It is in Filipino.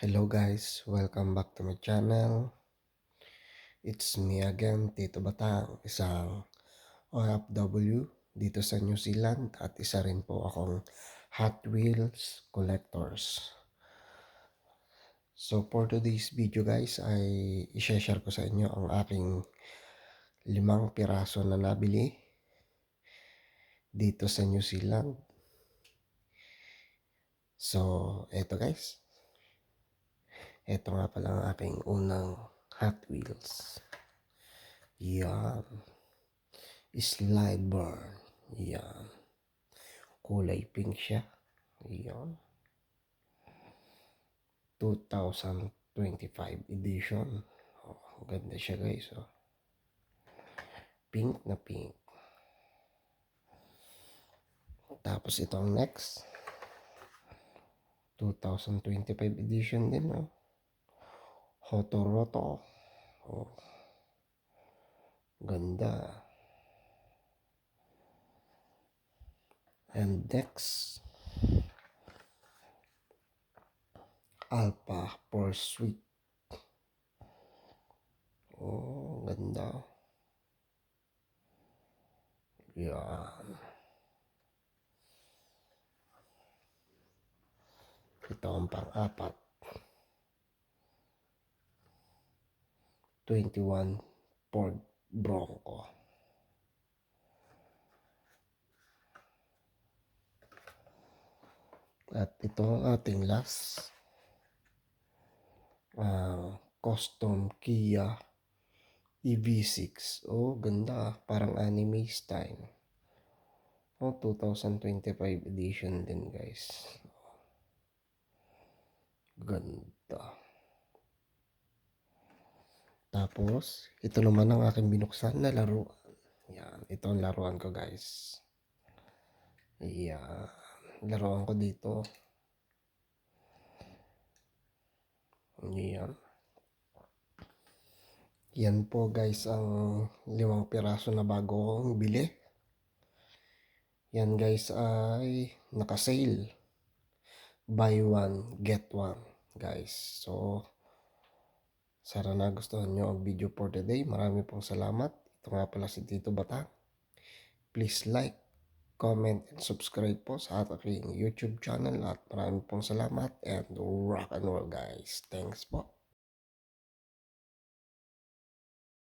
Hello guys, welcome back to my channel. It's me again, Tito Batang, isang OFW dito sa New Zealand at isa rin po akong Hot Wheels collectors. So for today's video guys ay i-share ko sa inyo ang aking 5 piraso na nabili dito sa New Zealand. So eto guys, eto nga pala ang aking unang Hot Wheels. Yan. Slide bar. Yan. Kulay pink siya. Yan. 2025 edition. Oh, ganda siya guys. Oh. Pink na pink. Tapos ito ang next. 2025 edition din. Oh. Hotoroto. Oh. Ganda. And next. Alpha Pursuit. Oh, ganda. Yan. Ito ang pang-apat. 21 Ford Bronco. At ito ang ating last. Custom Kia EV6. Oh, ganda. Parang anime style. Oh, 2025 edition din guys. Ganda. Tapos, ito naman ang aking binuksan na laruan. Yan. Ito ang laruan ko guys. Yan. Laruan ko dito. Yan. Yan po guys ang 5 piraso na bago kong bili. Yan guys ay naka-sale. Buy one, get one guys. So, sana nagustuhan nyo ang video for today. Marami pong salamat. Ito nga pala si Tito Batang. Please like, comment, and subscribe po sa aking YouTube channel. At marami pong salamat and rock and roll guys. Thanks po.